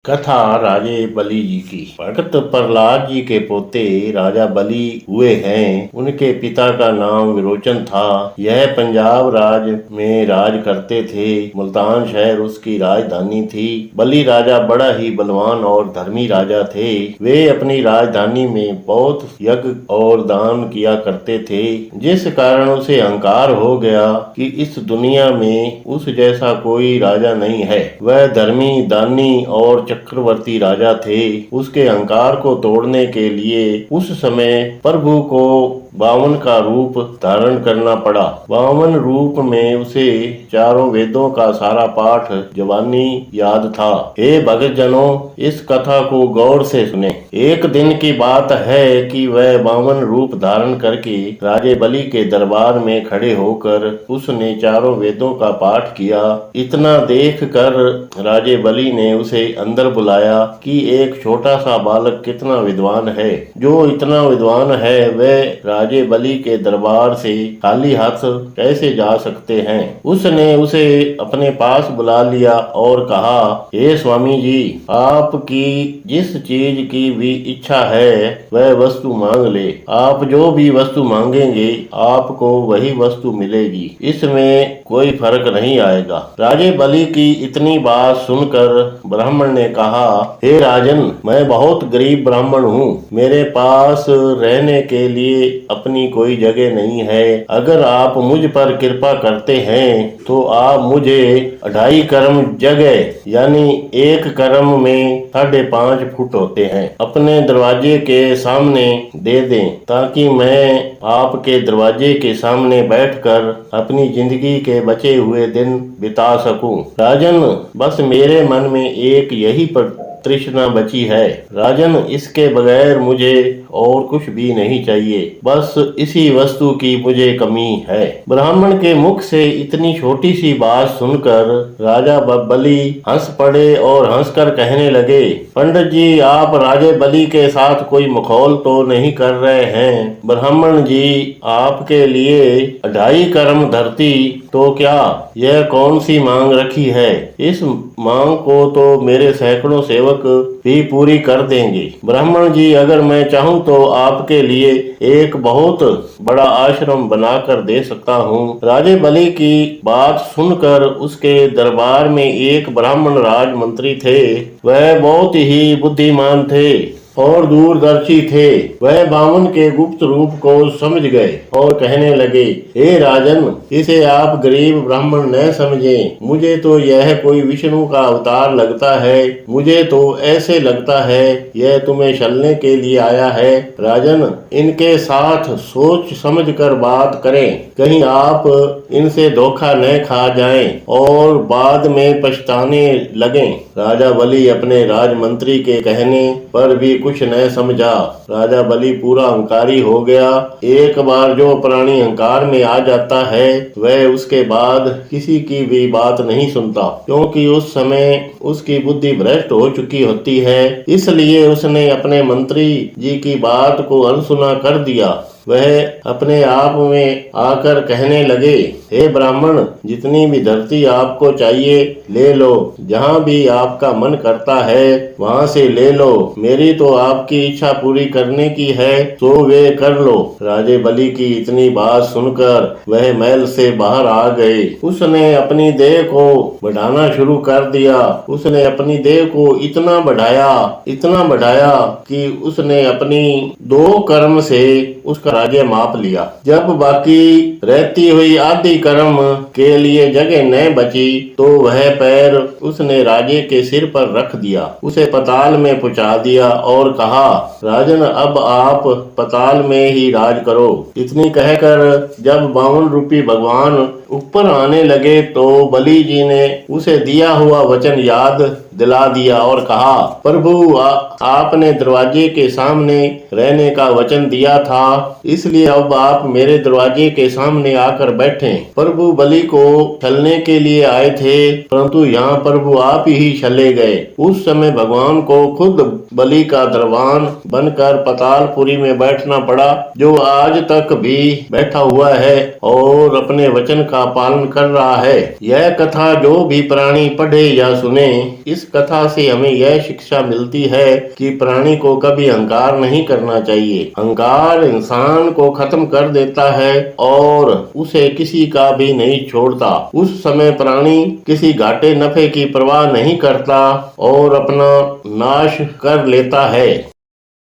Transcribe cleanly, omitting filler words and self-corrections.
कथा राजे बलि जी की। भगत प्रहलाद जी के पोते राजा बलि हुए हैं। उनके पिता का नाम विरोचन था। यह पंजाब राज में राज करते थे। मुल्तान शहर उसकी राजधानी थी। बलि राजा बड़ा ही बलवान और धर्मी राजा थे। वे अपनी राजधानी में बहुत यज्ञ और दान किया करते थे, जिस कारण उसे अहंकार हो गया कि इस दुनिया में उस जैसा कोई राजा नहीं है। वह धर्मी, दानी और चक्रवर्ती राजा थे। उसके अहंकार को तोड़ने के लिए उस समय प्रभु को बावन का रूप धारण करना पड़ा। बावन रूप में उसे चारों वेदों का सारा पाठ जबानी याद था। हे भगत जनों, इस कथा को गौर से सुने। एक दिन की बात है कि वह बावन रूप धारण करके राजे बलि के दरबार में खड़े होकर उसने चारों वेदों का पाठ किया। इतना देख कर राजे बलि ने उसे अंदर बुलाया कि एक छोटा सा बालक कितना विद्वान है। जो इतना विद्वान है वह राजे बलि के दरबार से खाली हाथ कैसे जा सकते हैं। उसने उसे अपने पास बुला लिया और कहा, हे स्वामी जी, आपकी जिस चीज की भी इच्छा है वह वस्तु मांग ले। आप जो भी वस्तु मांगेंगे आपको वही वस्तु मिलेगी। इसमें कोई फर्क नहीं आएगा। राजे बलि की इतनी बात सुनकर ब्राह्मण ने कहा, हे राजन, मैं बहुत गरीब ब्राह्मण हूँ। मेरे पास रहने के लिए अपनी कोई जगह नहीं है। अगर आप मुझ पर कृपा करते हैं तो आप मुझे 2.5 करम जगह यानी 1 करम में 5.5 फुट होते हैं अपने दरवाजे के सामने दे दें, ताकि मैं आपके दरवाजे के सामने बैठकर अपनी जिंदगी के बचे हुए दिन बिता सकूं। राजन, बस मेरे मन में एक यही तृष्णा बची है। राजन, इसके बगैर मुझे और कुछ भी नहीं चाहिए। बस इसी वस्तु की मुझे कमी है। ब्राह्मण के मुख से इतनी छोटी सी बात सुनकर राजा बलि हंस पड़े और हंसकर कहने लगे, पंडित जी, आप राजे बलि के साथ कोई मखौल तो नहीं कर रहे हैं। ब्राह्मण जी, आपके लिए 2.5 करम धरती तो क्या, यह कौन सी मांग रखी है? इस मांग को तो मेरे सैकड़ों सेवक भी पूरी कर देंगे। ब्राह्मण जी, अगर मैं चाहूँ तो आपके लिए एक बहुत बड़ा आश्रम बनाकर दे सकता हूँ। राजे बलि की बात सुनकर उसके दरबार में एक ब्राह्मण राज मंत्री थे। वह बहुत ही बुद्धिमान थे और दूरदर्शी थे। वह बावन के गुप्त रूप को समझ गए और कहने लगे, हे राजन, इसे आप गरीब ब्राह्मण न समझें। मुझे तो यह कोई विष्णु का अवतार लगता है। मुझे तो ऐसे लगता है यह तुम्हें छलने के लिए आया है। राजन, इनके साथ सोच समझ कर बात करें, कहीं आप इनसे धोखा न खा जाएं और बाद में पछताने लगें। राजा बलि अपने राजमंत्री के कहने पर भी कुछ न समझा। राजा बलि पूरा अहंकारी हो गया। एक बार जो प्राणी अहंकार में आ जाता है वह उसके बाद किसी की भी बात नहीं सुनता, क्योंकि उस समय उसकी बुद्धि भ्रष्ट हो चुकी होती है। इसलिए उसने अपने मंत्री जी की बात को अनसुना कर दिया। वह अपने आप में आकर कहने लगे, हे ब्राह्मण, जितनी भी धरती आपको चाहिए ले लो। जहाँ भी आपका मन करता है वहाँ से ले लो। मेरी तो आपकी इच्छा पूरी करने की है तो वे कर लो। राजे बलि की इतनी बात सुनकर वह महल से बाहर आ गए। उसने अपनी देह को बढ़ाना शुरू कर दिया। उसने अपनी देह को इतना बढ़ाया कि उसने अपनी 2 कर्म से उसका राज्य माप लिया। जब बाकी रहती हुई आधी कर्म के लिए जगह न बची तो वह पैर उसने राजे के सिर पर रख दिया, उसे पताल में पहुंचा दिया और कहा, राजन, अब आप पताल में ही राज करो। इतनी कहकर जब 52 रूपी भगवान ऊपर आने लगे तो बलि जी ने उसे दिया हुआ वचन याद दिला दिया और कहा, प्रभु, आपने दरवाजे के सामने रहने का वचन दिया था, इसलिए अब आप मेरे दरवाजे के सामने आकर बैठे। प्रभु बलि को छलने के लिए आए थे, परंतु यहाँ प्रभु आप ही छले गए। उस समय भगवान को खुद बलि का दरबान बनकर पतालपुरी में बैठना पड़ा, जो आज तक भी बैठा हुआ है और अपने वचन का पालन कर रहा है। यह कथा जो भी प्राणी पढ़े या सुने, इस कथा से हमें यह शिक्षा मिलती है कि प्राणी को कभी अहंकार नहीं करना चाहिए। अहंकार इंसान को खत्म कर देता है और उसे किसी का भी नहीं छोड़ता। उस समय प्राणी किसी घाटे नफे की परवाह नहीं करता और अपना नाश कर लेता है।